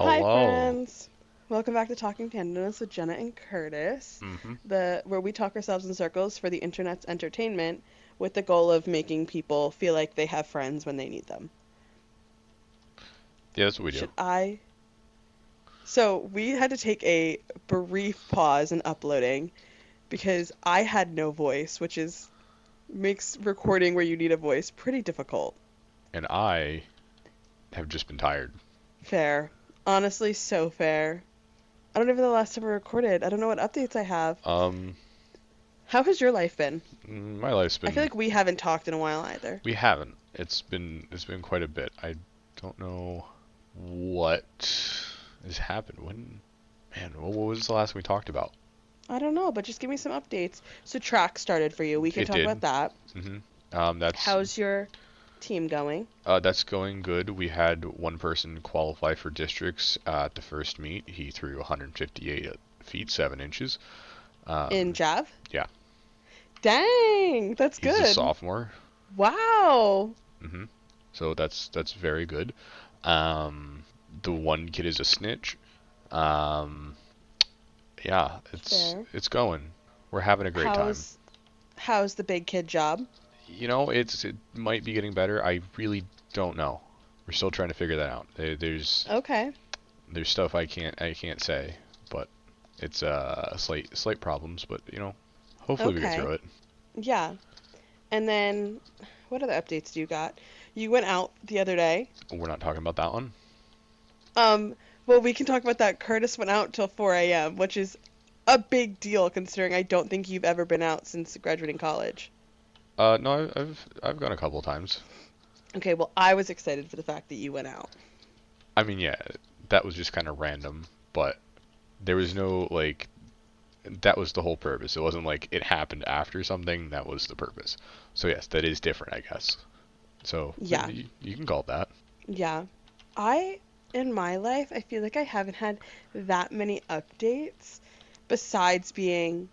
Hi, Hello. friends. Welcome back to Talking Tandems with Jenna and Curtis, hmm the where we talk ourselves in circles for the internet's entertainment, with the goal of making people feel like they have friends when they need them. Yeah, that's what we do. Should I? So we had to take a brief pause in uploading because I had no voice, which is makes recording where you need a voice pretty difficult. And I have just been tired. Fair. Honestly, so fair. I don't even know the last time we recorded. I don't know what updates I have. Um, How has your life been? my life's I feel been. like we haven't talked in a while either. We haven't. It's been quite a bit. I don't know what has happened. Man, what was the last we talked about? I don't know, but just give me some updates. So track started for you. We can It talk did. about that. hmm that's How's your team going? that's going good. We had one person qualify for districts at the first meet. He threw 158 feet 7 inches. In Um, Jav? yeah, Dang, that's he's a good. sophomore. Wow. hmm So that's very good. Um, the one kid is a snitch. Um, yeah, it's Fair. it's going. We're having a great time. How's how's the big kid job? It might be getting better. I really don't know. We're still trying to figure that out. Okay. There's stuff I can't say, but it's slight problems. But hopefully we get through Okay. it. Yeah. And then what other updates do you got? You went out the other day. We're not talking about that one. Um, well, we can talk about that. Curtis went out till 4 a.m., which is a big deal considering I don't think you've ever been out since graduating college. No, I've gone a couple times. Okay, well, I was excited for the fact that you went out. I mean, yeah, that was just kind of random, but there was no like that was the whole purpose. It wasn't like it happened after something. That was the purpose. So yes, that is different, I guess. So Yeah, you can call it that. yeah. I, in my life, I feel like I haven't had that many updates besides being,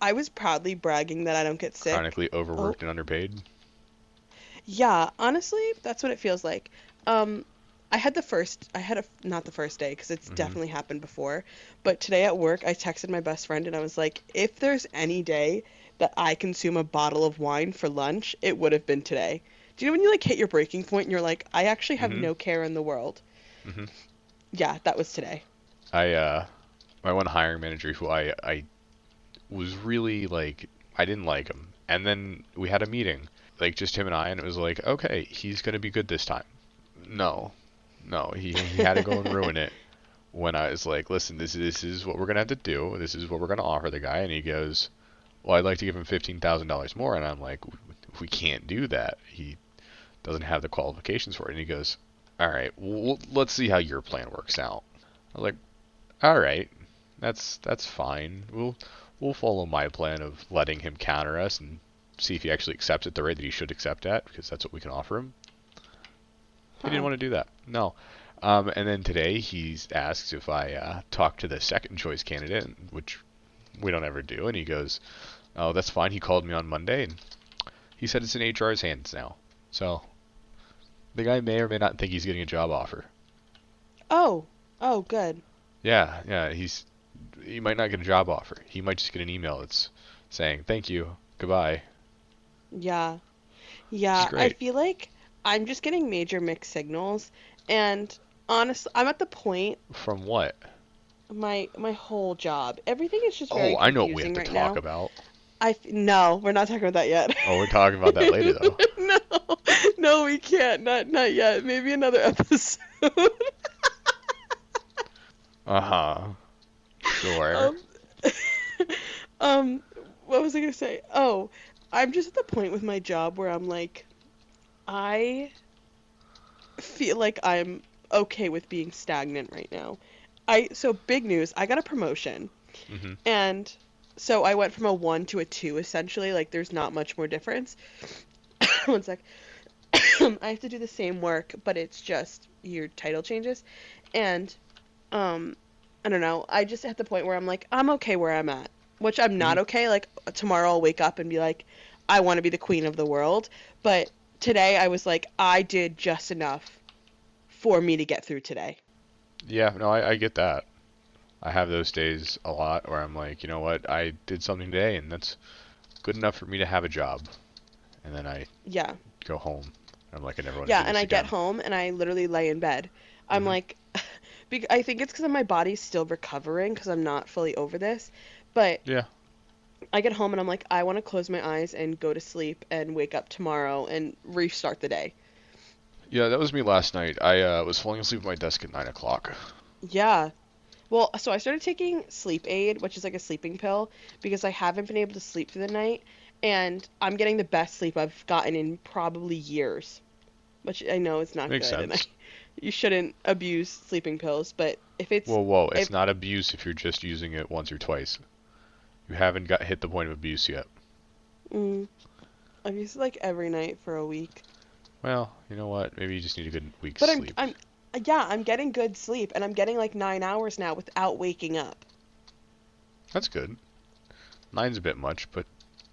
I was proudly bragging that I don't get sick. Chronically Oh, overworked and underpaid. yeah, honestly, that's what it feels like. Um, I had a, not the first day because it's hmm definitely happened before, but today at work, I texted my best friend and I was like, if there's any day that I consume a bottle of wine for lunch, it would have been today. Do you know when you like hit your breaking point and you're like, I actually have hmm no care in the world? hmm Yeah, that was today. I my one hiring manager who I was really like I didn't like him, and then we had a meeting, like just him and I, and it was like okay, he's gonna be good this time. No, no, he had to go and ruin it when I was like, listen, this is what we're gonna have to do. This is what we're gonna offer the guy, and he goes, well, I'd like to give him $15,000 more, and I'm like, we can't do that. He doesn't have the qualifications for it, and he goes, all right, well, let's see how your plan works out. I was like, all right, that's fine. We'll follow my plan of letting him counter us and see if he actually accepts it the rate that he should accept at, because that's what we can offer him. He didn't Huh. want to do that. No. And then today he's asked if I talk to the second choice candidate, which we don't ever do, and he goes, "Oh, that's fine." He called me on Monday, and he said it's in HR's hands now. So the guy may or may not think he's getting a job offer. Oh, oh, good. Yeah, yeah, he might not get a job offer. He might just get an email that's saying thank you, goodbye, Yeah, which is yeah. I great. feel like I'm just getting major mixed signals, and honestly, I'm at the point From what? my whole job. Everything is just very Oh, I know what we have confusing to right talk now. about. No, we're not talking about that yet. Oh, we're talking about that later though. No, no, we can't. Not yet. Maybe another episode. Uh huh. Sure. Um, um, what was I gonna say? Oh, I'm just at the point with my job where I'm like, I feel like I'm okay with being stagnant right now. So big news, I got a promotion. Mhm. And so I went from a 1 to a 2 essentially, like there's not much more difference. One sec. I have to do the same work, but it's just your title changes. And um I don't know, I just at the point where I'm like I'm okay where I'm at, which I'm not Mhm. okay. Like tomorrow I'll wake up and be like I want to be the queen of the world, but today I was like I did just enough for me to get through today. Yeah, no, I get that. I have those days a lot where I'm like, you know what, I did something today and that's good enough for me to have a job. And then I Yeah. go home and I'm like, I never want to Yeah, do and this I get again. home and I literally lay in bed. I'm Hmm. like, I think it's because my body's still recovering because I'm not fully over this. But Yeah. I get home and I'm like, I want to close my eyes and go to sleep and wake up tomorrow and restart the day. Yeah, that was me last night. I was falling asleep at my desk at 9 o'clock. Yeah. Well, so I started taking sleep aid, which is like a sleeping pill, because I haven't been able to sleep through the night, and I'm getting the best sleep I've gotten in probably years, which I know is not Makes good, and sense. you shouldn't abuse sleeping pills, but Whoa, whoa, if it's not abuse if you're just using it once or twice. You haven't got hit the point of abuse yet. mm, I've used it like every night for a week, Well, you know what? Maybe you just need a good week's but sleep. yeah, I'm getting good sleep, and I'm getting like 9 hours now without waking up. That's good. Nine's a bit much, but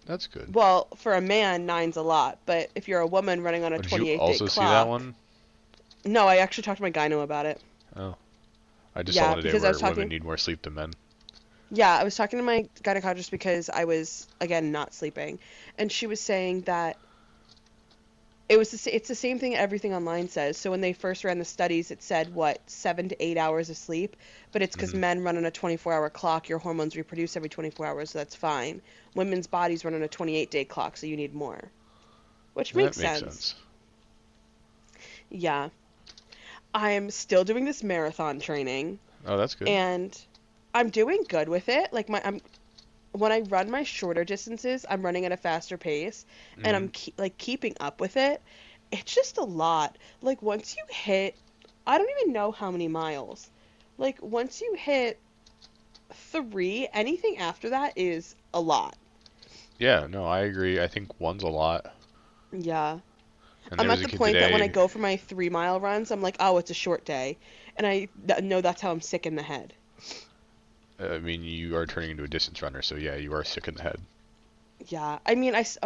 that's good. Well, for a man, nine's a lot, but if you're a woman running on a Oh, did you 28-day also see that clock, one? no, I actually talked to my gyno about it. Oh, I just saw Yeah, one today because I was where women talking. need more sleep than men. Yeah, I was talking to my gynecologist because I was again not sleeping, and she was saying that it's the same thing everything online says. So when they first ran the studies, it said what 7 to 8 hours of sleep, but it's because Hmm. men run on a 24-hour clock. Your hormones reproduce every 24 hours, so that's fine. Women's bodies run on a 28-day clock, so you need more, which That makes makes sense. sense. Yeah, I'm still doing this marathon training, Oh, that's good. and I'm doing good with it. Like I'm when I run my shorter distances, I'm running at a faster pace and Hmm. like keeping up with it. It's just a lot. Like once you hit, I don't even know how many miles. Like once you hit 3, anything after that is a lot. Yeah, no, I agree. I think one's a lot. Yeah. And there I'm was at a the kid point that when I today. go for my 3 mile runs, I'm like, oh, it's a short day. And know that's how I'm sick in the head. I mean, you are turning into a distance runner, so yeah, you are sick in the head. Yeah. I mean, it's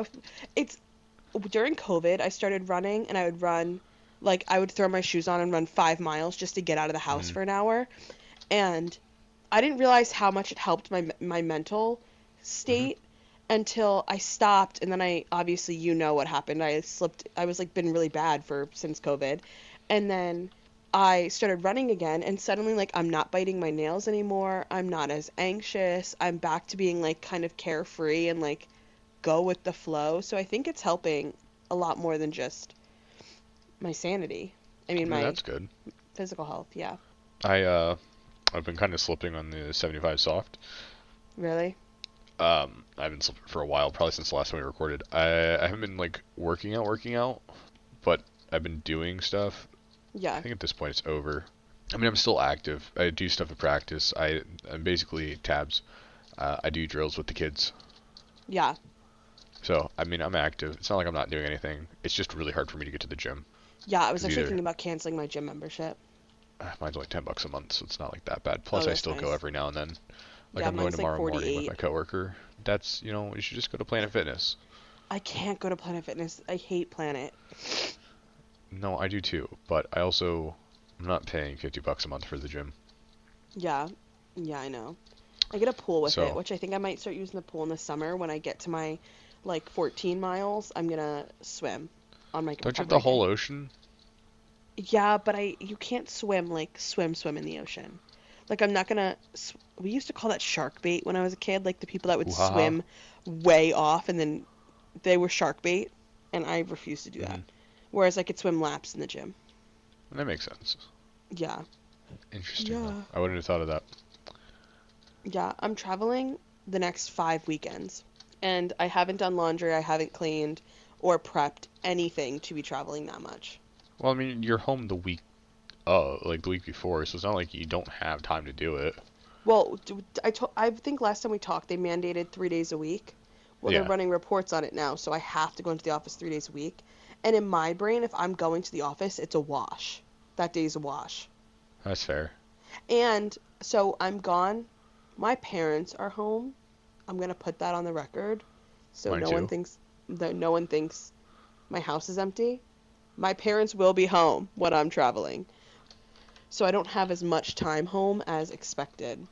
during COVID, I started running and I would run, like, I would throw my shoes on and run 5 miles just to get out of the house Hmm. for an hour. And I didn't realize how much it helped my mental Hmm. state until I stopped. And then obviously, you know what happened. I slipped, I was like, been really bad since COVID. And then I started running again, and suddenly, like, I'm not biting my nails anymore. I'm not as anxious. I'm back to being, like, kind of carefree and, like, go with the flow. So I think it's helping a lot more than just my sanity. I mean, I mean, my that's good. physical health. Yeah. I I've been kind of slipping on the 75 soft. Really? I've been slipping for a while, probably since the last time we recorded. I haven't been like working out, but I've been doing stuff. I Yeah. think at this point it's over. I mean, I'm still active. I do stuff at practice. I'm basically tabs. I do drills with the kids. Yeah. So, I mean, I'm active. It's not like I'm not doing anything. It's just really hard for me to get to the gym. Yeah. I was Because actually either, thinking about canceling my gym membership. mine's only $10 a month, so it's not like that bad. Oh, Plus, I that's still go nice. every now and then. Like, Yeah, I'm going mine's like tomorrow morning with 48. my coworker. That's, you should just go to Planet Fitness. I can't go to Planet Fitness. I hate Planet. No, I do too, but I'm not paying $50 a month for the gym. Yeah. Yeah, I know. I get a pool with it, So, which I think I might start using the pool in the summer when I get to my like 14 miles. I'm gonna swim on my don't you have the recovery whole day. ocean? Yeah, but you can't swim like swim in the ocean. Like I'm not gonna. We used to call that shark bait when I was a kid. Like the people that would Ooh, haha. swim way off and then they were shark bait, and I refuse to do that. Mm-hmm. Whereas I could swim laps in the gym. That makes sense. Yeah, Interesting, though. yeah, I wouldn't have thought of that. yeah. I'm traveling the next 5 weekends, and I haven't done laundry. I haven't cleaned or prepped anything to be traveling that much. Well, I mean, you're home like the week before, so it's not like you don't have time to do it. Well, I think last time we talked, they mandated 3 days a week. Well, they're Yeah, running reports on it now, so I have to go into the office 3 days a week. And in my brain, if I'm going to the office, it's a wash. That day's a wash. that's fair. And so I'm gone. My parents are home. I'm gonna put that on the record, so Mine too. no one thinks my house is empty. My parents will be home when I'm traveling. so I don't have as much time home as expected.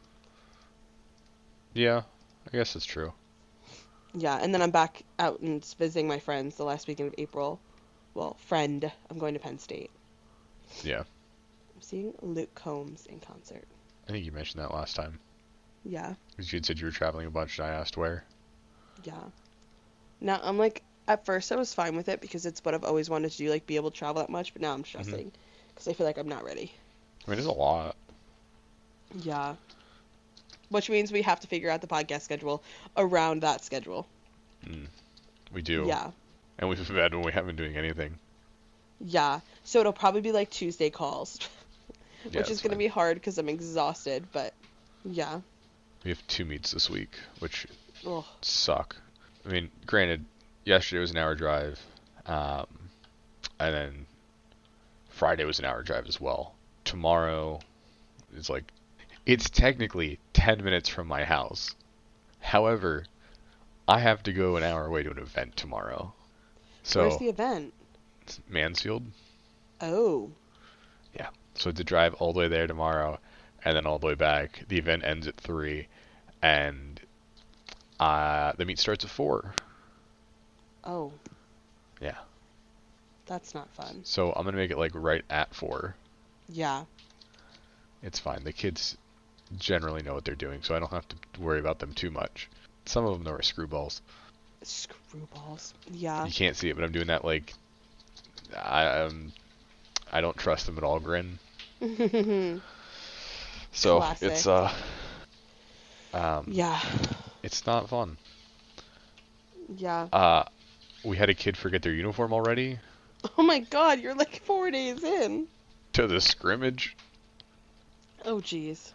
Yeah, I guess it's true. Yeah, and then I'm back out and visiting my friends the last weekend of April. Well, friend, I'm going to Penn State. Yeah, I'm seeing Luke Combs in concert. I think you mentioned that last time. Yeah, Because you had said you were traveling a bunch, and I asked where. yeah. Now I'm like, at first I was fine with it because it's what I've always wanted to do, like be able to travel that much, but now I'm Hmm. stressing because I feel like I'm not ready. I mean, it's a lot. Yeah. Which means we have to figure out the podcast schedule around that schedule. Mm, we do. Yeah. And we've been when we haven't been doing anything. Yeah. So it'll probably be like Tuesday calls, Yeah, which is that's going to fine. be hard because I'm exhausted, but yeah. We have 2 meets this week, which Ugh. suck. I mean, granted, yesterday was an hour drive, um, and then Friday was an hour drive as well. Tomorrow is like, it's technically 10 minutes from my house. However, I have to go an hour away to an event tomorrow. Where's So, the event? it's Mansfield. Oh. Yeah. So to drive all the way there tomorrow and then all the way back. The event ends at 3 and the meet starts at 4. Oh. Yeah. That's not fun. So I'm going to make it like right at 4. Yeah. It's fine. The kids generally know what they're doing, so I don't have to worry about them too much. Some of them though are screwballs. Screwballs. Yeah. You can't see it, but I'm doing that like I don't trust them at all grin. So Classic. um Yeah. it's not fun. Yeah. We had a kid forget their uniform already Oh my god, you're like 4 days in. to the scrimmage. Oh jeez.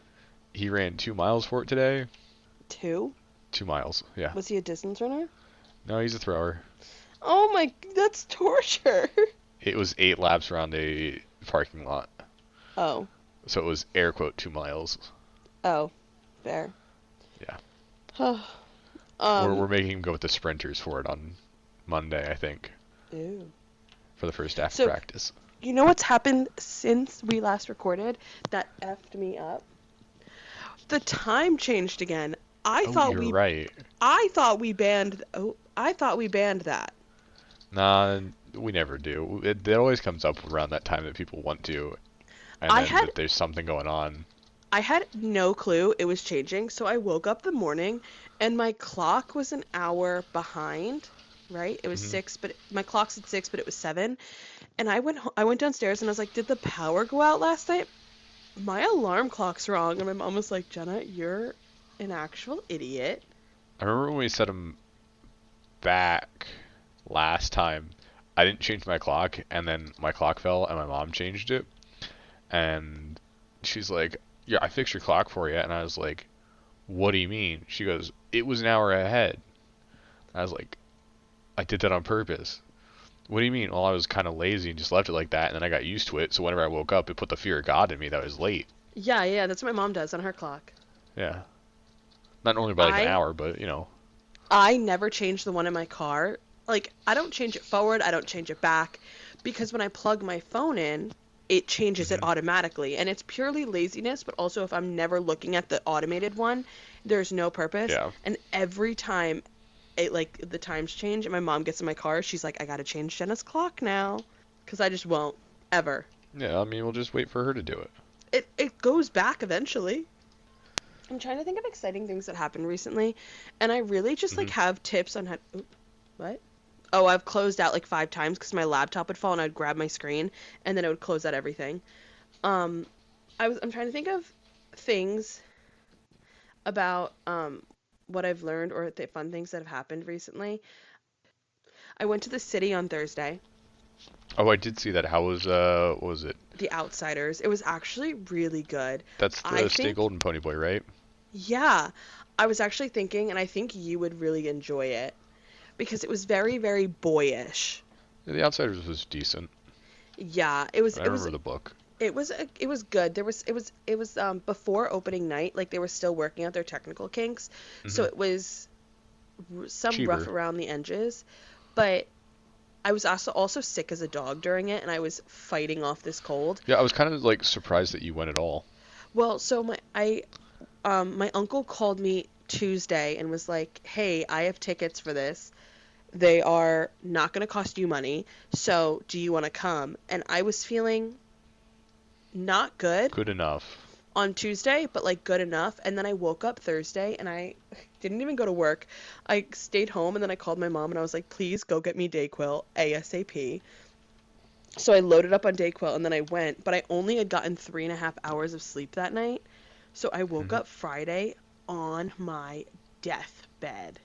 He ran 2 miles for it today. 2? 2 miles, yeah. Was he a distance runner? No, he's a thrower. Oh my, that's torture. It was 8 laps around a parking lot. Oh. So it was air quote 2 miles. Oh. Fair. Yeah. um. We're making him go with the sprinters for it on Monday, I think, Ew. for the first half So, practice. you know what's happened since we last recorded that effed me up? The time changed again. I Oh, thought you're we right. I thought we banned that. Nah, we never do. It always comes up around that time that people want to, and I then had that there's something going on. I had no clue it was changing, so I woke up the morning and my clock was an hour behind, right? It was Hmm. 6, but my clock said 6, but it was 7. And I went downstairs and I was like, "Did the power go out last night?" My alarm clock's wrong. And my mom was like, "Jenna, you're an actual idiot." I remember when we set them back last time. I didn't change my clock, and then my clock fell, and my mom changed it. And she's like, "Yeah, I fixed your clock for you." And I was like, "What do you mean?" She goes, "It was an hour ahead." I was like, "I did that on purpose." What do you mean? Well, I was kind of lazy and just left it like that, and then I got used to it. So whenever I woke up, it put the fear of God in me that I was late. Yeah, yeah, that's what my mom does on her clock. Yeah, not only by like an I hour, but you know. I never change the one in my car. Like, I don't change it forward, I don't change it back, because when I plug my phone in, it changes it Hmm. automatically. And it's purely laziness, but also if I'm never looking at the automated one, there's no purpose. Yeah. And every time it, like, the times change and my mom gets in my car, she's like, "I gotta change Jenna's clock now." Because I just won't. Ever. Yeah, I mean, we'll just wait for her to do it. It goes back eventually. I'm trying to think of exciting things that happened recently, and I really just like Hmm. have tips on how. Oop, what? Oh, I've closed out like 5 times because my laptop would fall and I'd grab my screen and then it would close out everything. Um, I'm trying to think of things about what I've learned or the fun things that have happened recently. I went to the city on Thursday, Oh, I did see that. How was what was it? The Outsiders. It was actually really good. That's I the Stay think, Golden Pony Boy, right? yeah, I was actually thinking, and I think you would really enjoy it because it was very, very boyish. Yeah, The Outsiders was decent. Yeah, I remember the book. it was good. It was before opening night, like they were still working out their technical kinks, so Hmm. it was some rough Cheaper. around the edges, but I was also sick as a dog during it, and I was fighting off this cold. Yeah, I was kind of like surprised that you went at all. Well, so my uncle called me Tuesday and was like, "Hey, I have tickets for this. They are not going to cost you money. So, do you want to come?" And I was feeling not good Good enough. on Tuesday, but like good enough. And then I woke up Thursday and I didn't even go to work. I stayed home and then I called my mom and I was like, "Please go get me Dayquil ASAP." So I loaded up on Dayquil and then I went, but I only had gotten 3.5 hours of sleep that night. So I woke Hmm. up Friday on my deathbed.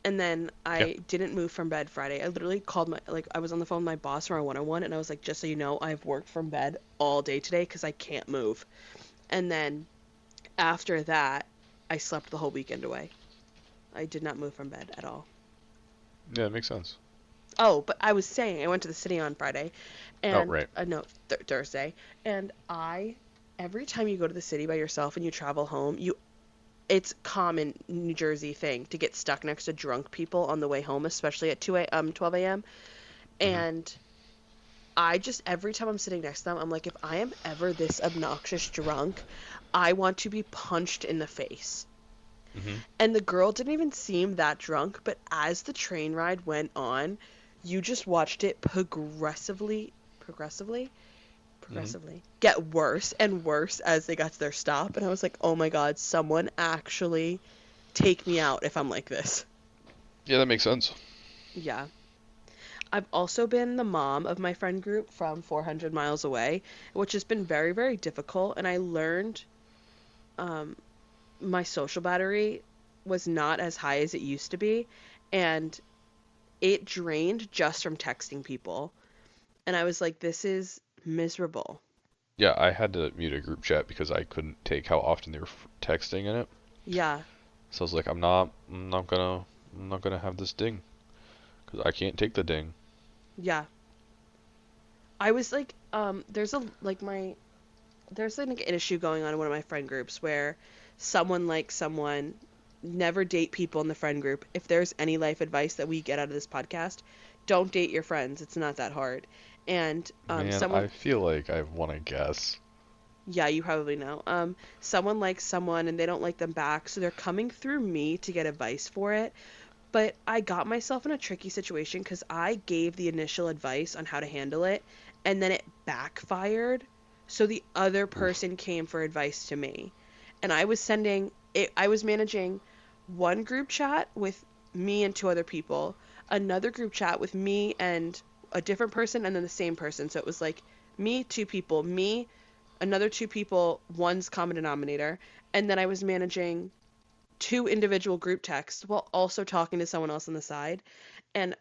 And then Yeah. I didn't move from bed Friday. I literally called I was on the phone with my boss for my 101 and I was like, "Just so you know, I've worked from bed all day today because I can't move." And then after that, I slept the whole weekend away. I did not move from bed at all. Yeah, that makes sense. Oh, but I was saying I went to the city on Friday, Oh, and right. no, Thursday, and every time you go to the city by yourself and you travel home, it's common New Jersey thing to get stuck next to drunk people on the way home, especially at 12 a.m. Hmm. And I just every time I'm sitting next to them, I'm like, if I am ever this obnoxious drunk, I want to be punched in the face. Hmm. And the girl didn't even seem that drunk, but as the train ride went on, you just watched it Hmm. progressively get worse and worse as they got to their stop. And I was like, oh my God, someone actually take me out if I'm like this. Yeah, that makes sense. Yeah. I've also been the mom of my friend group from 400 miles away, which has been very, very difficult. And I learned um, my social battery was not as high as it used to be. And it drained just from texting people. And I was like, this is miserable. Yeah, I had to mute a group chat because I couldn't take how often they were texting in it. Yeah, So I was like, I'm not gonna have this ding because I can't take the ding. yeah. I was like, there's like an issue going on in one of my friend groups where someone likes someone, never date people in the friend group. If there's any life advice that we get out of this podcast, don't date your friends. It's not that hard. And Man, someone, I feel like I want to guess. yeah, you probably know. Someone likes someone and they don't like them back, so they're coming through me to get advice for it. But I got myself in a tricky situation because I gave the initial advice on how to handle it, and then it backfired. So the other Oof. person came for advice to me. And I was managing one group chat with me and two other people, another group chat with me and a different person, and then the same person. So it was like me, two people, me, another two people, one's common denominator. And then I was managing two individual group texts while also talking to someone else on the side. And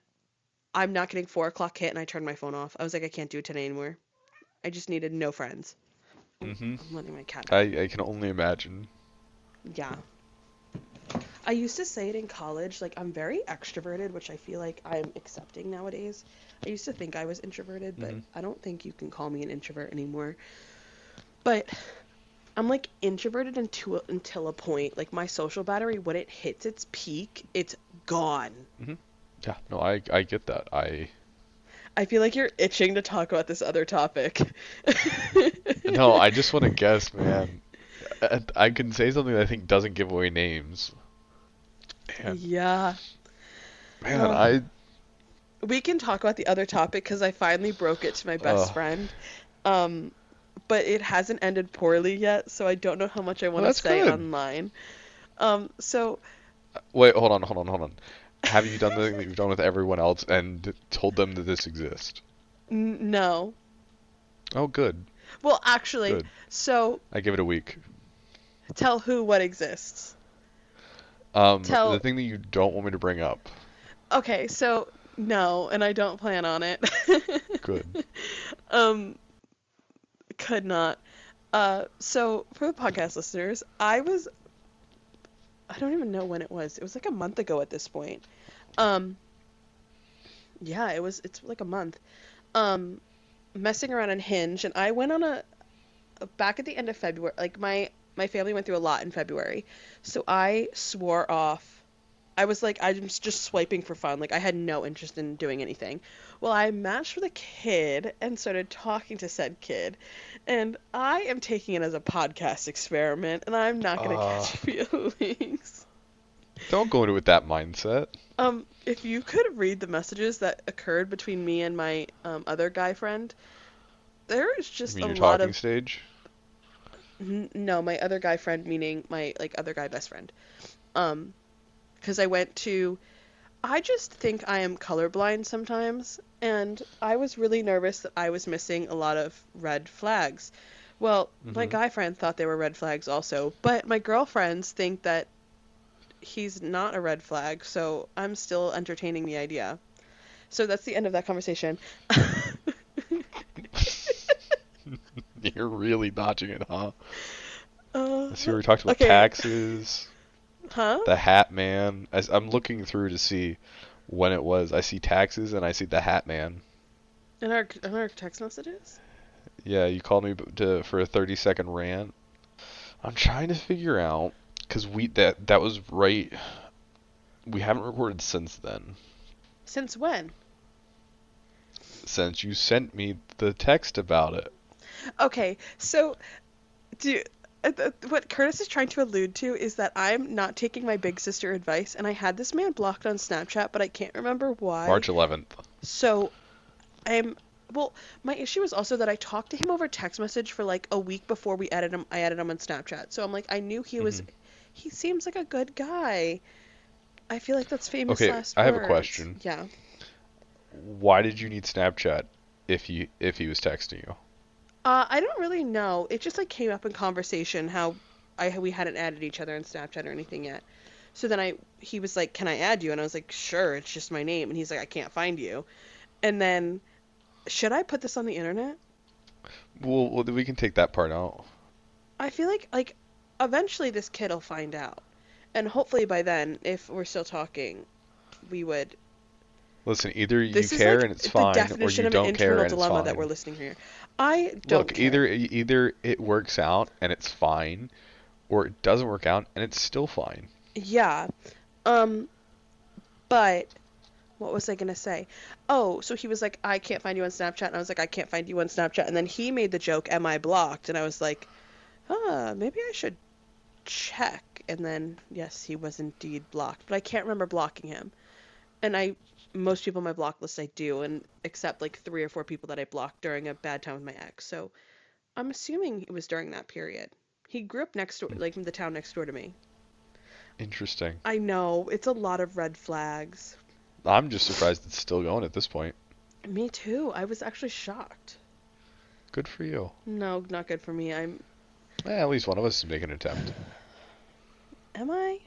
I'm not getting 4 o'clock hit and I turned my phone off. I was like, I can't do it today anymore. I just needed no friends. Ooh, Hmm. I'm letting my cat out. I can only imagine. Yeah. I used to say it in college, like I'm very extroverted, which I feel like I'm accepting nowadays. I used to think I was introverted, but Hmm. I don't think you can call me an introvert anymore. But I'm like introverted until a point. Like my social battery, when it hits its peak, it's gone. Hmm. Yeah, no, I get that. I feel like you're itching to talk about this other topic. No, I just want to guess, man. I can say something that I think doesn't give away names. Man, Yeah. man, Uh, we can talk about the other topic because I finally broke it to my best uh, friend. Um, but it hasn't ended poorly yet, so I don't know how much I well, want to that's say good. online. So Wait, hold on. Have you done the thing that you've done with everyone else and told them that this exists? no. Oh, good, Well, actually, good. so I give it a week. tell who what exists. The Tell. thing that you don't want me to bring up. Okay, so no, and I don't plan on it. Good. um, could not. So for the podcast listeners, I don't even know when it was. It was like a month ago at this point. Um, yeah, it's like a month. Um, Messing around on Hinge, and I went on back at the end of February. Like my family went through a lot in February, so I swore off. I was like, I'm just swiping for fun. Like, I had no interest in doing anything. Well, I matched with a kid and started talking to said kid. And I am taking it as a podcast experiment, and I'm not going to Uh, catch feelings. don't go into it with that mindset. If you could read the messages that occurred between me and my other guy friend, there is You just mean a your lot talking of stage? no, my other guy friend, meaning my like other guy best friend. Um, because I just think I am colorblind sometimes, and I was really nervous that I was missing a lot of red flags. Well, my Hmm. guy friend thought they were red flags also, but my girlfriends think that he's not a red flag, so I'm still entertaining the idea. So that's the end of that conversation. You're really dodging it, huh? uh, I see we talked about okay, taxes, huh? the Hat Man. I'm looking through to see when it was. I see taxes and I see the Hat Man. In our text messages? Yeah, you called me for a 30-second rant. I'm trying to figure out because that was right. We haven't recorded since then. Since when? Since you sent me the text about it. Okay, so do what Curtis is trying to allude to is that I'm not taking my big sister advice, and I had this man blocked on Snapchat, but I can't remember why. March 11th. So I'm well, my issue is also that I talked to him over text message for like a week before we added him. I added him on Snapchat, so I'm like, I knew he was. Hmm. He seems like a good guy. I feel like that's famous Okay, last I have a words. question. Yeah. Why did you need Snapchat if he was texting you? I don't really know. It just like came up in conversation how we hadn't added each other on Snapchat or anything yet. So then he was like, "Can I add you?" And I was like, "Sure, it's just my name." And he's like, "I can't find you." And then, should I put this on the internet? Well, we can take that part out. I feel like eventually this kid'll find out. And hopefully by then, if we're still talking, we would. Listen, either you This is care like and it's the fine, or definition you of an don't care internal and it's dilemma that we're fine. listening here. I don't Look, care. either it works out and it's fine, or it doesn't work out and it's still fine. Yeah. Um, but what was I gonna say? Oh, so he was like, I can't find you on Snapchat, and I was like, I can't find you on Snapchat, and then he made the joke, "Am I blocked?" And I was like, maybe I should check. And then yes, he was indeed blocked, but I can't remember blocking him. And most people on my block list I do, and except like 3 or 4 people that I blocked during a bad time with my ex. So I'm assuming it was during that period. He grew up next door, like in the town next door to me. Interesting. I know, it's a lot of red flags. I'm just surprised it's still going at this point. Me too. I was actually shocked. Good for you. No, not good for me. At least one of us is making an attempt. Am I?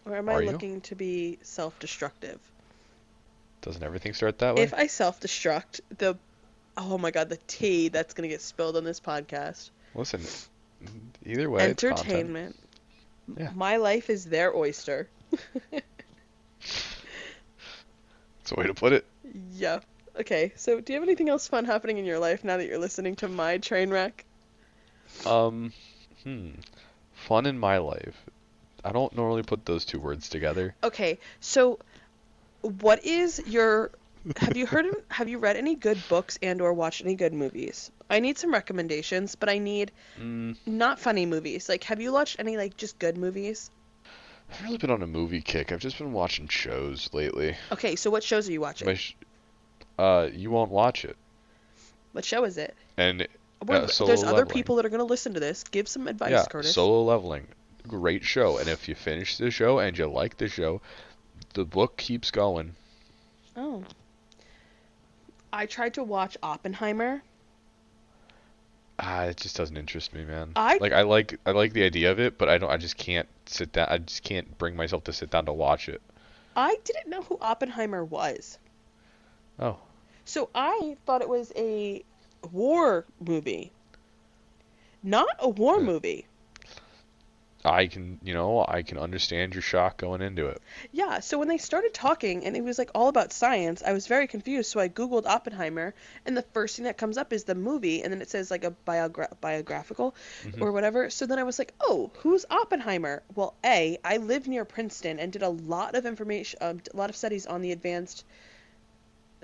Or am I Are you? looking to be self-destructive? Doesn't everything start that way? If I self-destruct, oh my god, the tea that's gonna get spilled on this podcast. Listen, either way, it's content. Entertainment. Yeah, My life is their oyster. that's a way to put it. Yeah. Okay, so do you have anything else fun happening in your life now that you're listening to my train wreck? Um, hmm. Fun in my life. I don't normally put those two words together. Okay, so what is your have you read any good books and or watched any good movies? I need some recommendations, but I need Mm, not funny movies. Like, have you watched any like just good movies? I've really been on a movie kick. I've just been watching shows lately. Okay, so what shows are you My watching? sh You won't watch it. What show is it? And Solo There's other Leveling. people that are going to listen to this. Give some advice, Yeah, Curtis. Solo Leveling. Great show. And if you finish the show and you like the show, the book keeps going. Oh. I tried to watch Oppenheimer. It just doesn't interest me, man. I Like I like the idea of it, but I just can't sit down. I just can't bring myself to sit down to watch it. I didn't know who Oppenheimer was. Oh, So I thought it was a war movie. Not a war uh, movie. I can understand your shock going into it. Yeah, so when they started talking and it was like all about science, I was very confused. So I Googled Oppenheimer, and the first thing that comes up is the movie, and then it says like a biographical Hmm. or whatever. So then I was like, oh, who's Oppenheimer? Well, I live near Princeton and did a lot of information, a lot of studies on the advanced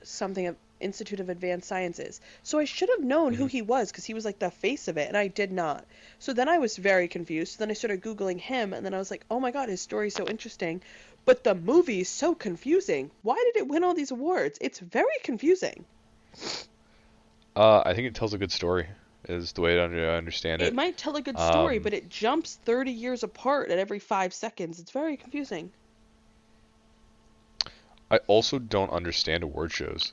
something of Institute of Advanced Sciences. So I should have known who Hmm. he was because he was like the face of it, and I did not. So then I was very confused. So then I started Googling him, and then I was like, oh my God, his story's so interesting. But the movie's so confusing. Why did it win all these awards? It's very confusing. I think it tells a good story, is the way to understand It it. might tell a good story, Um, but it jumps 30 years apart at every 5 seconds. It's very confusing. I also don't understand award shows.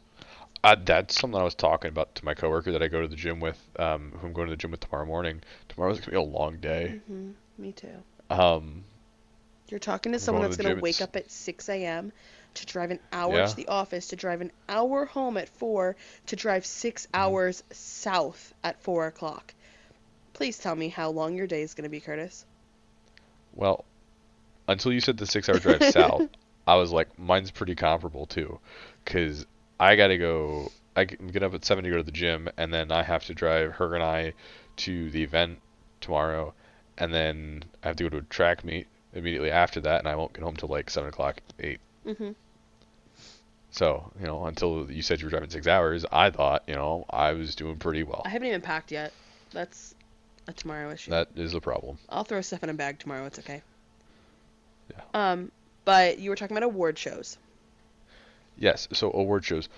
That's something I was talking about to my coworker that I go to the gym with, who I'm going to the gym with tomorrow morning. Tomorrow's gonna be a long day. Me too. Um, You're talking to I'm someone going to that's the going to gym. wake up at 6 a.m., to drive an hour Yeah. to the office, to drive an hour home at 4, to drive six Hmm. hours south at 4 o'clock. Please tell me how long your day is going to be, Curtis. Well, until you said the 6 hour drive south, I was like, mine's pretty comparable too, because I gotta go. I can get up at 7 to go to the gym, and then I have to drive her and I to the event tomorrow, and then I have to go to a track meet immediately after that, and I won't get home till like 7 o'clock, 8. hmm So, until you said you were driving 6 hours, I thought, I was doing pretty I well. haven't even packed yet. That's a tomorrow issue. That is a problem. I'll throw stuff in a bag tomorrow. It's okay. Yeah. Um, but you were talking about award shows. Yes, so award shows.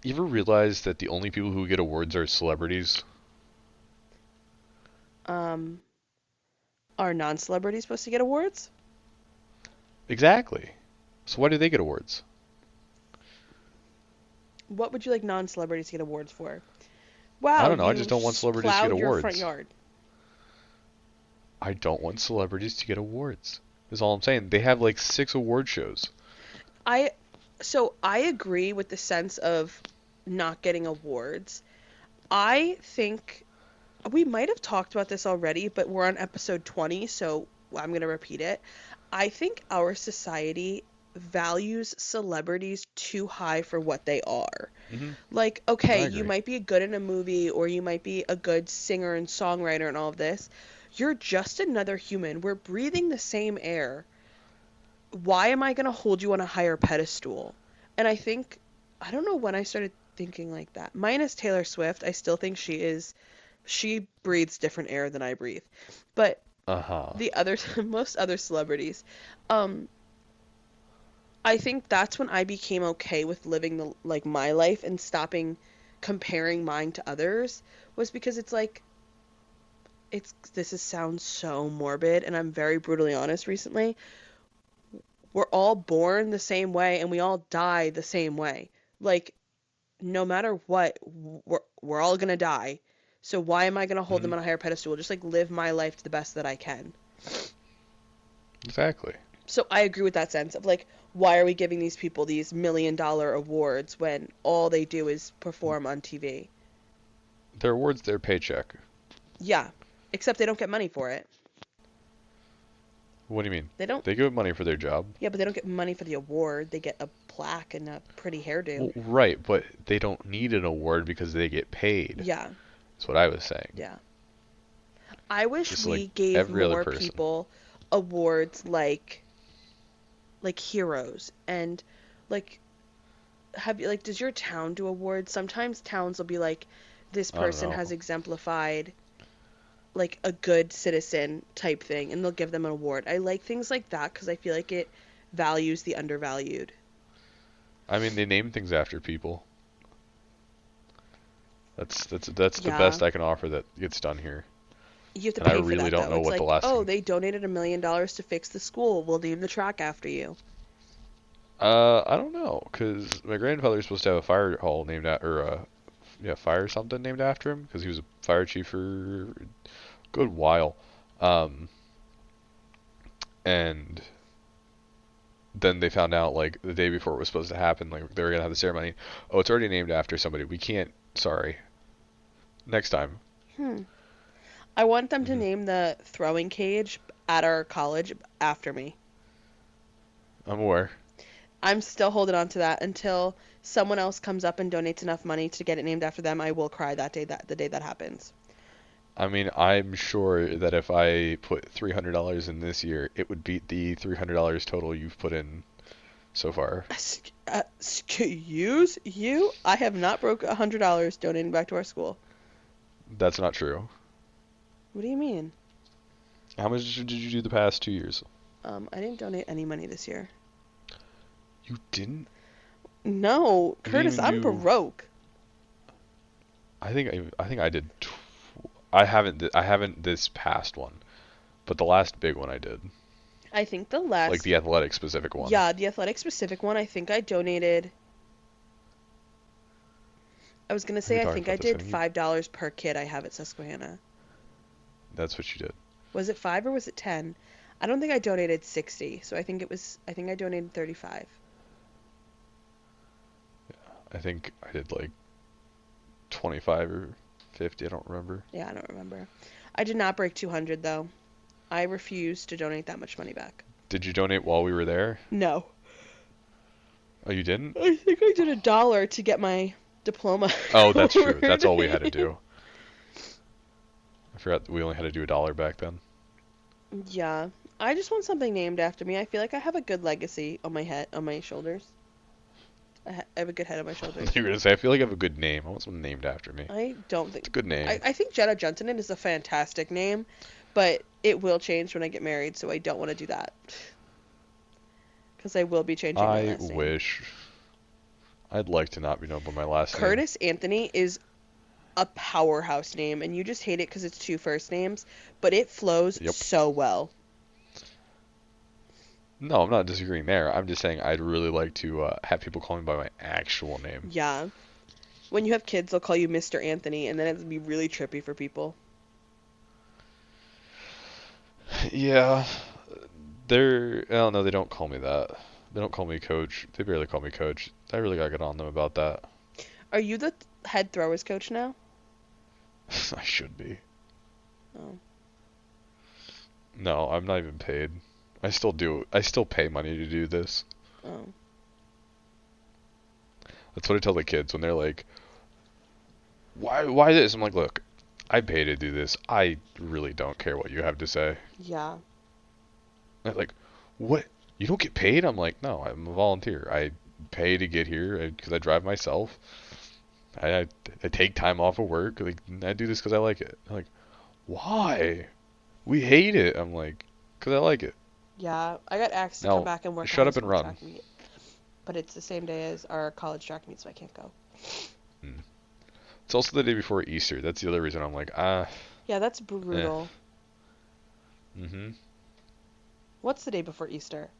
You ever realize that the only people who get awards are celebrities? Um, are non-celebrities supposed to get awards? Exactly. So why do they get awards? What would you like non-celebrities to get awards for? I Wow, don't know. I you just don't want celebrities to get plowed your front awards. yard. I don't want celebrities to get awards. Is all I'm saying. They have like 6 award shows. I I agree with the sense of not getting awards. I think we might have talked about this already, but we're on episode 20, so I'm going to repeat it. I think our society values celebrities too high for what they are. Hmm. Like, okay, I you agree. might be good in a movie or you might be a good singer and songwriter and all of this. You're just another human. We're breathing the same air. Why am I going to hold you on a higher pedestal? And I think, I don't know when I started thinking like that. Minus Taylor Swift, I still think she breathes different air than I breathe. But Uh-huh. the other, most other celebrities, um, I think that's when I became okay with living like my life and stopping comparing mine to others was because it's like, sounds so morbid and I'm very brutally honest recently. We're all born the same way and we all die the same way. Like, no matter what, we're all gonna die. So why am I gonna hold them Hmm. on a higher pedestal? Just like live my life to the best that I can. Exactly. So I agree with that sense of like, why are we giving these people these $1 million awards when all they do is perform on TV? Their awards, their paycheck. Yeah, except they don't get money for it. What do you mean? They don't. They give money for their job. Yeah, but they don't get money for the award. They get a plaque and a pretty hairdo. Well, right, but they don't need an award because they get paid. Yeah, That's what I was saying. yeah. I wish Just like we gave every other more person. people awards like heroes and like have you like does your town do awards? Sometimes towns will be like this I don't person know. has exemplified like a good citizen type thing and they'll give them an award. I like things like that because I feel like it values the undervalued. I mean, they name things after people. That's the Yeah. best I can offer that gets done here. You have to And I pay for really that don't though. know It's what the like, last oh, thing. they donated $1 million to fix the school. We'll name the track after you. I don't know, cause my grandfather's supposed to have a fire hall named after, or yeah, fire something named after him, cause he was a fire chief for a good while. Um, and then they found out like the day before it was supposed to happen, like they were gonna have the ceremony. Oh, it's already named after somebody. We can't. Sorry. Next time. Hmm. I want them to Hmm. name the throwing cage at our college after me. I'm aware. I'm still holding on to that until someone else comes up and donates enough money to get it named after them. I will cry that day, that the day that happens. I mean, I'm sure that if I put $300 in this year, it would beat the $300 total you've put in so far. Excuse you? I have not broke $100 donating back to our school. That's not true. What do you mean? How much did you do the past 2 years? I didn't donate any money this year. You didn't? No, You didn't Curtis, even I'm do. broke. I think I did. I haven't this past one, but the last big one I did, I think the like last, the athletic specific one. yeah, the athletic specific one, I think I donated, I was gonna We say I talked think I about this. I did think $5 per kid I have at Susquehanna. that's what you did. Was it 5 or was it 10? I don't think I donated 60, so I think I donated 35. I think I did like 25 or 50. I don't remember. Yeah, I don't remember. I did not break 200 though. I refuse to donate that much money back. Did you donate while we were there? No. Oh, you didn't? I think I did $1 to get my diploma Oh, that's true. That's all we had to covered. do. I forgot that we only had to do $1 back then. Yeah. I just want something named after me. I feel like I have a good legacy on my head, on my shoulders. I have a good head on my shoulders. You were gonna say I feel like I have a good name. I want someone named after me. I don't It's think. a good name. I think Jenna Juntonen is a fantastic name, but it will change when I get married, so I don't want to do that. Because I will be changing my I last name. wish. I'd like to not be known by my last name. Curtis Anthony is a powerhouse name, and you just hate it because it's two first names, but it flows Yep. so well. No, I'm not disagreeing there. I'm just saying I'd really like to have people call me by my actual name. Yeah. When you have kids, they'll call you Mr. Anthony, and then it'll be really trippy for people. Yeah, they're. Oh no, they don't call me that. They don't call me coach. They barely call me coach. I really gotta get on them about that. Are you the head throwers coach now? I should be. Oh. No, I'm not even paid. I still do. I still pay money to do this. Oh. That's what I tell the kids when they're like, "Why this?" I'm like, "Look, I pay to do this. I really don't care what you have to say." Yeah. They're like, "What? You don't get paid?" I'm like, "No, I'm a volunteer. I pay to get here because I drive myself. I take time off of work. Like, I do this because I like it." They're like, "Why? We hate it." I'm like, "Because I like it." Yeah. I got asked to come Now, back and work a shut high up and school run. track meet, but it's the same day as our college track meet, so I can't go. Hmm. It's also the day before Easter. That's the other reason I'm like, ah, Yeah, that's eh. brutal. Mm-hmm. What's the day before Easter?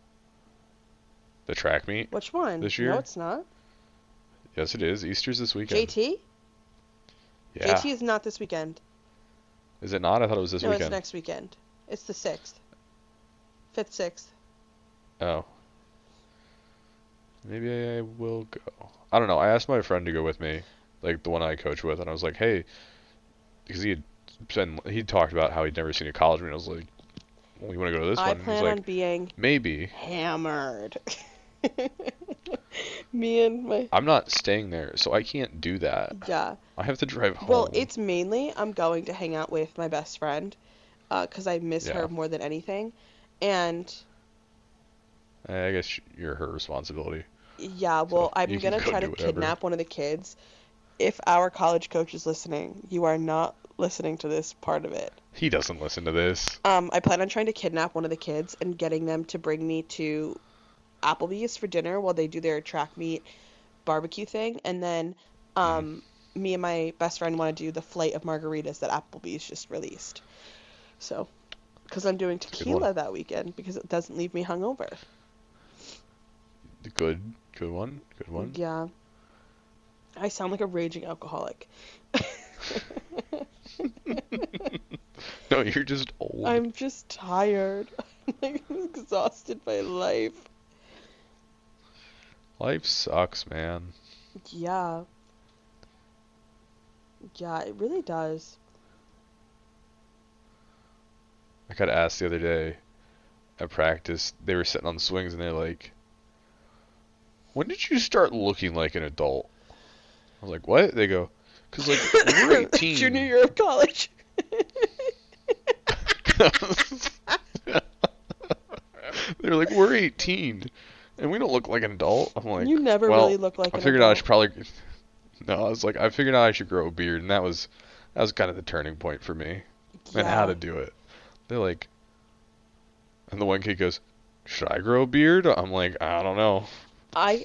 The track meet Which one? this No, year? it's not. Yes, it is. Easter's this weekend. JT? Yeah. JT is not this weekend. Is it not? I thought it was this No, it's weekend. next weekend. It's the 6th. 5th, 6th. Oh. Maybe I will go. I don't know. I asked my friend to go with me, like the one I coach with, and I was like, hey, because he'd talked about how he'd never seen a college meet. And I was like, well, you want to go to this I one? And he's plan on like, being maybe. hammered. Me and my... I'm not staying there, so I can't do that. Yeah. I have to drive Well, home. it's mainly I'm going to hang out with my best friend, because I miss Yeah. her more than anything. And I guess you're her responsibility. yeah, So well, I'm you can gonna go try to do whatever. kidnap one of the kids. If our college coach is listening, you are not listening to this part of it. He doesn't listen to this. I plan on trying to kidnap one of the kids and getting them to bring me to Applebee's for dinner while they do their track meet barbecue thing, and then Hmm. me and my best friend want to do the flight of margaritas that Applebee's just released. So, because I'm doing It's a good one. tequila that weekend because it doesn't leave me hungover. Good one. Good one. Yeah, I sound like a raging alcoholic. No, you're just old. I'm just tired. I'm exhausted by life. Life sucks, man. Yeah. Yeah, it really does. I got asked the other day at practice. They were sitting on the swings and they're like, "When did you start looking like an adult?" I was like, "What?" They go, "Cause like when we're Junior 18." year of college. They're like, "We're 18, and we don't look like an adult." I'm like, You never really "Well, look like I an figured out I adult. should probably." No, I was like, I figured out I should grow a beard, and that was kind of the turning point for me, and how Yeah. to do it. They're like, and the one kid goes, "Should I grow a beard?" I'm like, "I don't know. I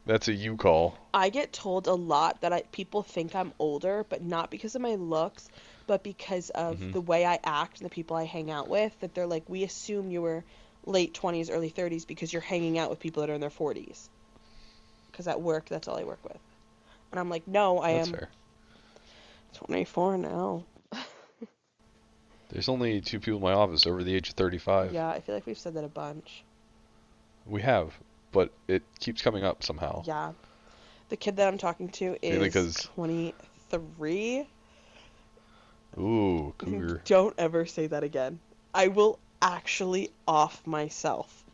That's a you call." I get told a lot that people think I'm older, but not because of my looks, but because of Hmm. the way I act and the people I hang out with. That they're like, we assume you were late 20s, early 30s because you're hanging out with people that are in their 40s. Because at work, that's all I work with. And I'm like, no, I That's am fair. 24 now. There's only two people in my office over the age of 35. Yeah, I feel like we've said that a bunch. We have, but it keeps coming up somehow. Yeah. The kid that I'm talking to Mainly is because, 23. ooh, cougar. Don't ever say that again. I will actually off myself.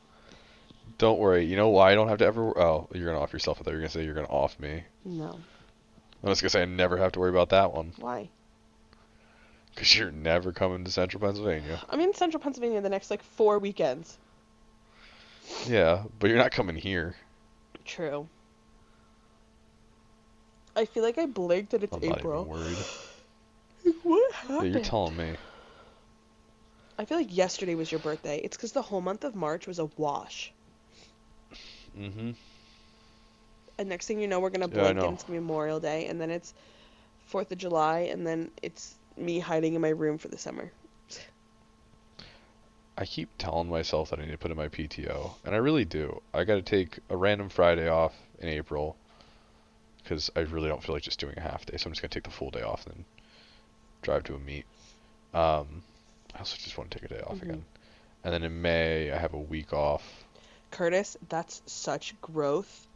Don't worry. You know why I don't have to ever? Oh, you're gonna off yourself. I thought you were gonna say you're gonna off me. No. I was gonna say I never have to worry about that one. Why? Because you're never coming to Central Pennsylvania. I'm in central Pennsylvania the next like 4 weekends. Yeah, but you're not coming here. True. I feel like I blinked and it's I'm not even April. worried. What Yeah, you're happened? telling me. I feel like yesterday was your birthday. It's because the whole month of March was a wash. Mm-hmm. And next thing you know, we're gonna Yeah, I blink and know. it's gonna be Memorial Day, and then it's 4th of July, and then it's me hiding in my room for the summer. I keep telling myself that I need to put in my PTO, and I really do. I gotta take a random Friday off in April, because I really don't feel like just doing a half day, so I'm just gonna take the full day off and then drive to a meet. I also just want to take a day off Hmm. again. And then in May, I have a week off. Curtis, that's such growth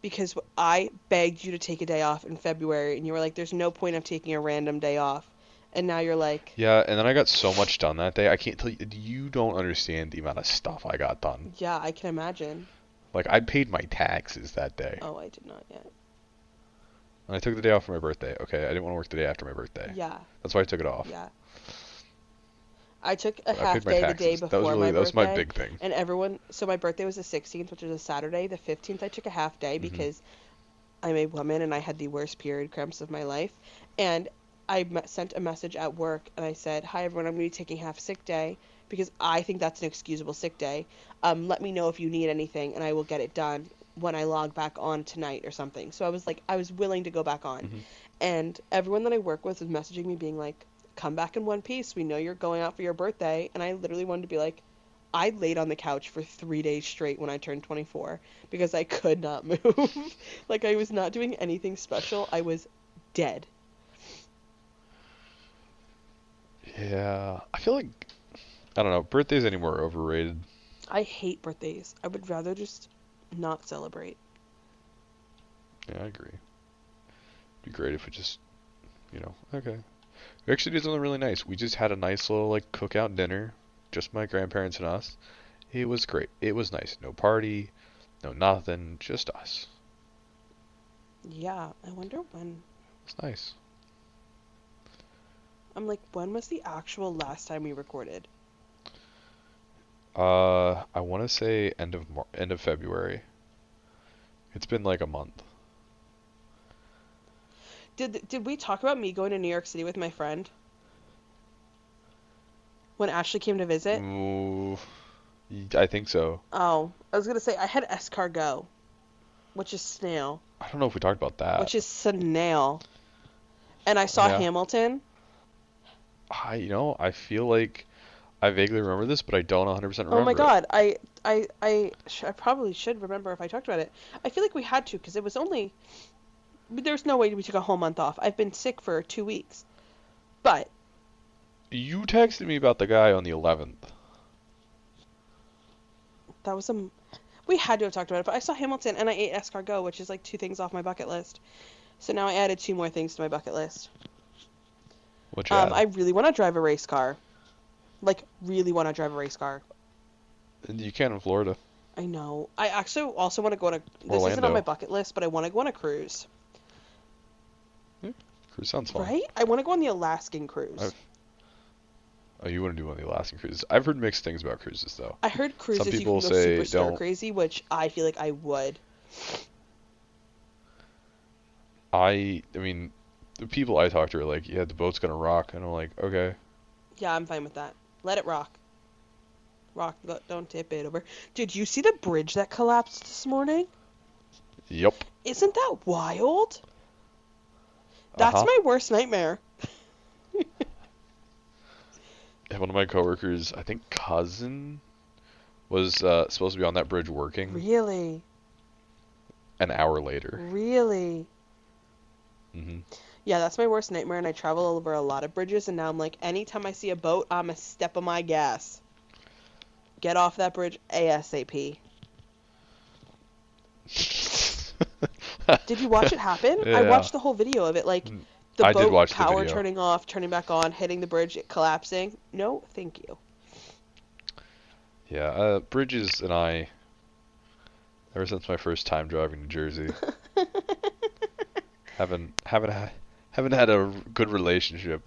because I begged you to take a day off in February, and you were like, "There's no point of taking a random day off," and now you're like, Yeah, and then I got so much done that day. I can't tell you. You don't understand the amount of stuff I got done. "Yeah, I can imagine." Like, I paid my taxes that day. Oh, I did not yet. And I took the day off for my birthday. Okay, I didn't want to work the day after my birthday. Yeah, That's why I took it off. yeah. I took a But I half paid my day the day taxes. That was before my that was my birthday, big thing. and everyone. So my birthday was the 16th, which is a Saturday. The 15th, I took a half day Hmm. because I'm a woman and I had the worst period cramps of my life. And I sent a message at work and I said, "Hi everyone, I'm going to be taking half sick day because I think that's an excusable sick day. Let me know if you need anything and I will get it done when I log back on tonight or something." So I was like, I was willing to go back on. Hmm. And everyone that I work with was messaging me being like, "Come back in one piece. We know you're going out for your birthday." And I literally wanted to be like, I laid on the couch for 3 days straight when I turned 24 because I could not move. Like I was not doing anything special. I was dead. Yeah, I feel like I don't know. Birthdays anymore are overrated. I hate birthdays. I would rather just not celebrate. Yeah, I agree. It'd be great if it just, okay. We actually did something really nice. We just had a nice little like cookout dinner, just my grandparents and us. It was great. It was nice. No party, no nothing, just us. Yeah, I wonder when. It's nice. I'm like, when was the actual last time we recorded? I want to say end of February. It's been like a month. Did we talk about me going to New York City with my friend when Ashley came to visit? Ooh, I think so. Oh, I was gonna say I had escargot, which is snail, I don't know if we talked about that. which is snail, and I saw Yeah. Hamilton. I feel like I vaguely remember this, but I don't 100% Oh my remember it. God, I probably should remember if I talked about it. I feel like we had to because it was only. There's no way we took a whole month off. I've been sick for 2 weeks, but You texted me about the guy on the 11th. that was a. We had to have talked about it, but I saw Hamilton and I ate escargot, which is like 2 things off my bucket list. So now I added 2 more things to my bucket list. What you had? I really want to drive a race car. Like, really want to drive a race car. And you can in Florida. I know. I actually also want to go on a. This isn't on my Orlando. bucket list, but I want to go on a cruise. Yeah, cruise sounds fun. Right? I want to go on the Alaskan cruise. Oh, you want to do one of the Alaskan cruises? I've heard mixed things about cruises, though. I heard Some cruises you people can go say super stir don't. crazy, which I feel like I would. I mean, the people I talk to are like, yeah, the boat's gonna rock, and I'm like, okay. Yeah, I'm fine with that. Let it rock. Rock, don't tip it over. Did you see the bridge that collapsed this morning? Yep. Isn't that wild? Uh That's huh. my worst nightmare. One of my coworkers, I think cousin, was supposed to be on that bridge working Really? an hour later. Really? Hmm. Yeah, that's my worst nightmare, and I travel over a lot of bridges, and now I'm like, anytime I see a boat, I'm a step on my gas. Get off that bridge ASAP. Did you watch it happen? I Yeah. watched the whole video of it, like the I did boat watch the power video. turning off, turning back on, hitting the bridge, it collapsing. No, thank you. Yeah, Bridges and I, ever since my first time driving to Jersey, haven't had a good relationship.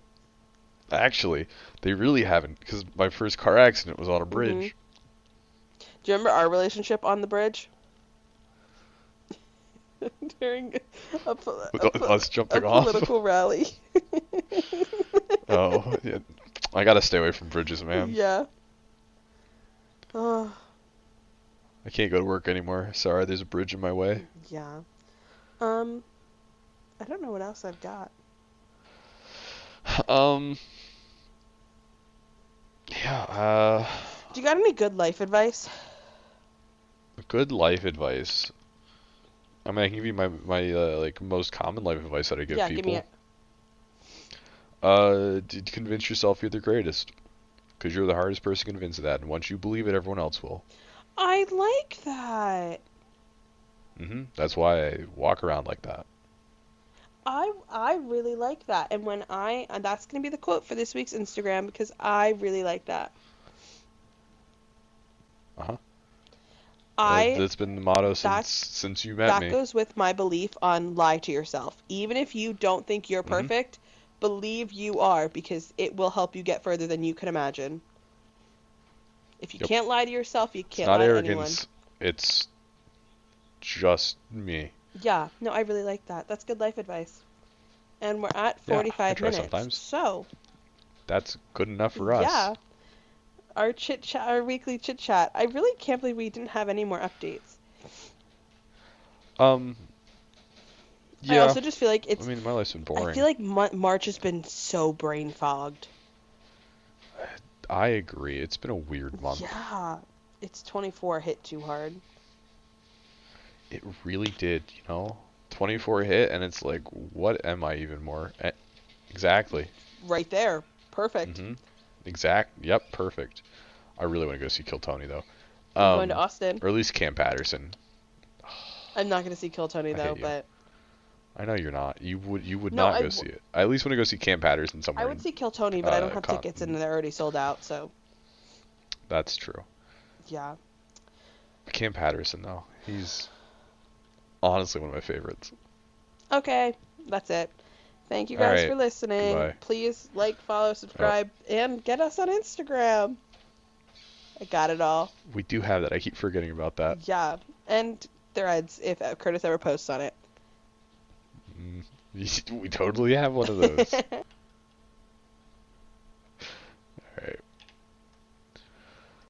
Actually, they really haven't, because my first car accident was on a bridge. Do you remember our relationship on the bridge? During With us a jumping off. political rally. Oh, yeah. I gotta stay away from bridges, man. Yeah. Oh, I can't go to work anymore. Sorry, there's a bridge in my way. yeah. I don't know what else I've got. Um, yeah, Do you got any good life advice? good life advice. I mean, I can give you my like most common life advice that I give Yeah, people. give me it. To convince yourself you're the greatest, because you're the hardest person to convince of that, and once you believe it, everyone else will. I like that. That's why I walk around like that. I really like that. And and that's gonna be the quote for this week's Instagram because I really like that. Uh-huh. I That's been the motto that since you met that me. goes with my belief on lie to yourself. Even if you don't think you're Mhm. perfect, believe you are because it will help you get further than you can imagine. If you Yep. can't lie to yourself, you It's can't not lie to anyone. arrogance. It's just me. Yeah, no, I really like that. That's good life advice. And we're at Yeah, I 45 try minutes. sometimes. So, That's good enough for us. yeah, our chit chat, our weekly chit chat. I really can't believe we didn't have any more updates. Um. I Yeah. also just feel like I mean, my life's been boring. I feel like March has been so brain fogged. I agree. It's been a weird month. Yeah, it's 24 hit too hard. It really did, 24 hit, and it's like, what am I even more? Exactly. Right there, perfect. Yep, perfect. I really want to go see Kill Tony, though. I'm going to Austin. Or at least Camp Patterson. I'm not going to see Kill Tony I though, hate you. but I know you're not. You would No, not go see it. I at least want to go see Camp Patterson somewhere. I would see Kill Tony, but I don't have Con- tickets and they're already sold out. So That's true. yeah. Camp Patterson, though, he's honestly one of my favorites. Okay, that's it. Thank you All guys right, for listening. goodbye. Please like, follow, subscribe, and get us on Instagram. I got it all. We do have that. I keep forgetting about that. Yeah, and Threads if Curtis ever posts on it. We totally have one of those.